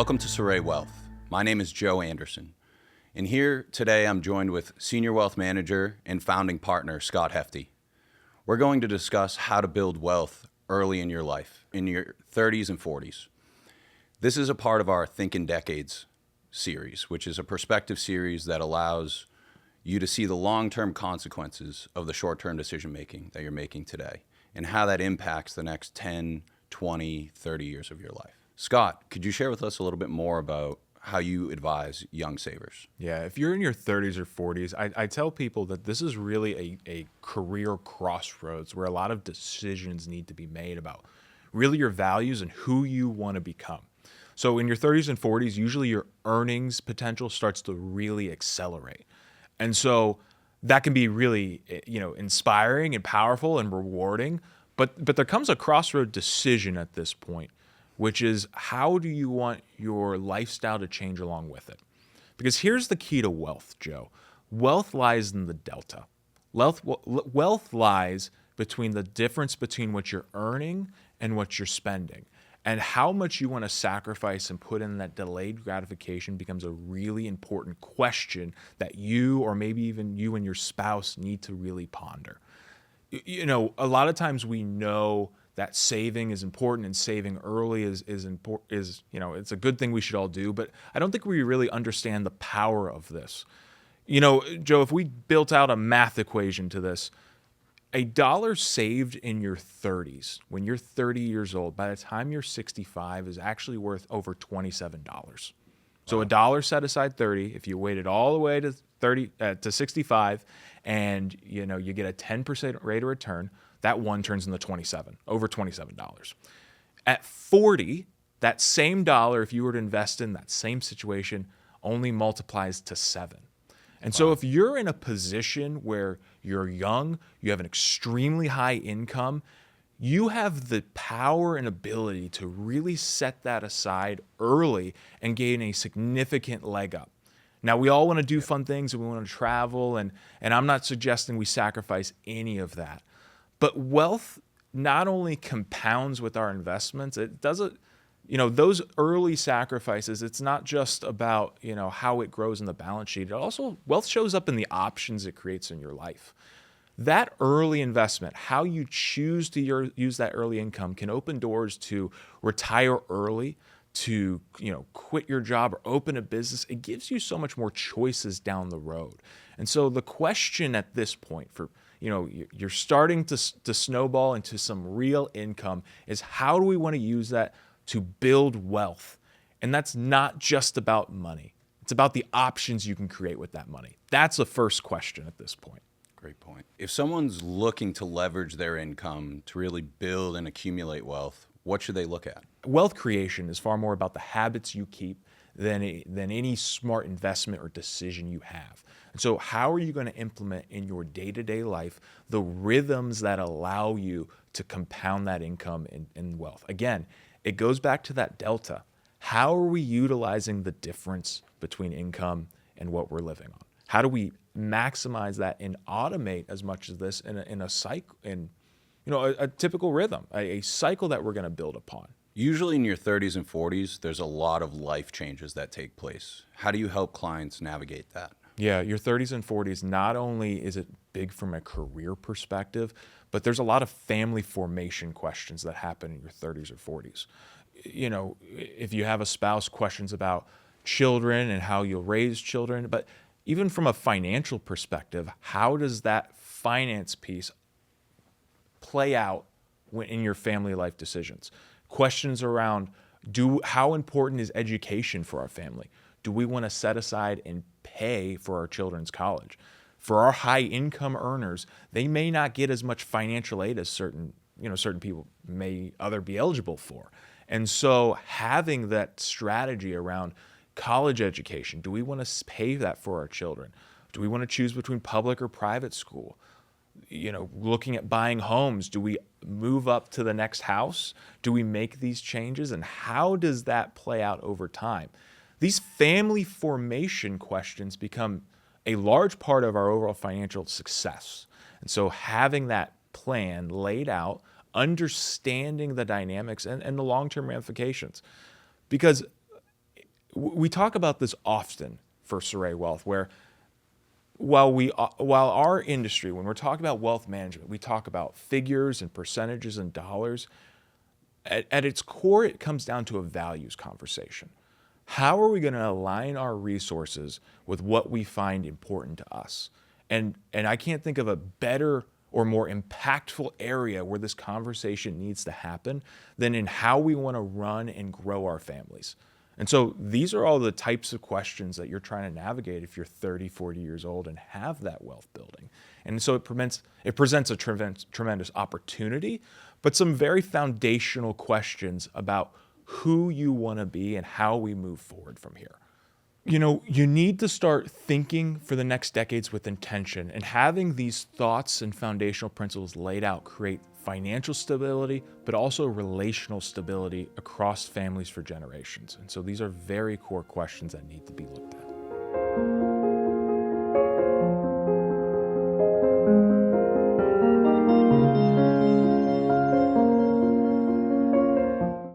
Welcome to Saray Wealth. My name is Joe Anderson. And here today I'm joined with Senior Wealth Manager and founding partner Scott Hefty. We're going to discuss how to build wealth early in your life, in your 30s and 40s. This is a part of our Think in Decades series, which is a perspective series that allows you to see the long-term consequences of the short-term decision-making that you're making today and how that impacts the next 10, 20, 30 years of your life. Scott, could you share with us a little bit more about how you advise young savers? Yeah, if you're in your 30s or 40s, I tell people that this is really a career crossroads where a lot of decisions need to be made about really your values and who you want to become. So in your 30s and 40s, usually your earnings potential starts to really accelerate. And so that can be really, inspiring and powerful and rewarding. But there comes a crossroad decision at this point, which is how do you want your lifestyle to change along with it? Because here's the key to wealth, Joe. Wealth lies in the delta. Wealth lies between the difference between what you're earning and what you're spending. And how much you want to sacrifice and put in that delayed gratification becomes a really important question that you, or maybe even you and your spouse, need to really ponder. A lot of times we know that saving is important and saving early is important, it's a good thing we should all do, but I don't think we really understand the power of this. Joe, if we built out a math equation to this, $1 saved in your 30s, when you're 30 years old, by the time you're 65 is actually worth over $27. So $1 set aside 30, if you waited all the way to 65 and you get a 10% rate of return, that one turns into over $27. At 40, that same dollar, if you were to invest in that same situation, only multiplies to 7. And so if you're in a position where you're young, you have an extremely high income, you have the power and ability to really set that aside early and gain a significant leg up. Now, we all want to do fun things and we want to travel, and I'm not suggesting we sacrifice any of that. But wealth not only compounds with our investments, it doesn't, those early sacrifices, it's not just about, how it grows in the balance sheet. It also, wealth shows up in the options it creates in your life. That early investment, how you choose to use that early income, can open doors to retire early, to quit your job or open a business. It gives you so much more choices down the road. And so the question at this point for you're starting to snowball into some real income is how do we want to use that to build wealth? And that's not just about money. It's about the options you can create with that money. That's the first question at this point. Great point. If someone's looking to leverage their income to really build and accumulate wealth, what should they look at? Wealth creation is far more about the habits you keep than any smart investment or decision you have. And so how are you going to implement in your day-to-day life the rhythms that allow you to compound that income and wealth? Again, it goes back to that delta. How are we utilizing the difference between income and what we're living on? How do we maximize that and automate as much of this in a cycle, a typical rhythm, a cycle that we're going to build upon? Usually in your 30s and 40s, there's a lot of life changes that take place. How do you help clients navigate that? Yeah, your 30s and 40s, not only is it big from a career perspective, but there's a lot of family formation questions that happen in your 30s or 40s. If you have a spouse, questions about children and how you'll raise children, but even from a financial perspective, how does that finance piece play out in your family life decisions? Questions around how important is education for our family? Do we want to set aside and pay for our children's college? For our high income earners, they may not get as much financial aid as certain people may be eligible for. And so having that strategy around college education, do we want to pay that for our children? Do we want to choose between public or private school? Looking at buying homes, do we move up to the next house? Do we make these changes? And how does that play out over time? These family formation questions become a large part of our overall financial success. And so having that plan laid out, understanding the dynamics and the long-term ramifications. Because we talk about this often for Saray Wealth, where while our industry, when we're talking about wealth management, we talk about figures and percentages and dollars. At its core, it comes down to a values conversation. How are we going to align our resources with what we find important to us? And I can't think of a better or more impactful area where this conversation needs to happen than in how we want to run and grow our families. And so these are all the types of questions that you're trying to navigate if you're 30, 40 years old and have that wealth building. And so it presents a tremendous opportunity, but some very foundational questions about who you want to be and how we move forward from here. You know, you need to start thinking for the next decades with intention, and having these thoughts and foundational principles laid out create financial stability, but also relational stability across families for generations. And so these are very core questions that need to be looked at.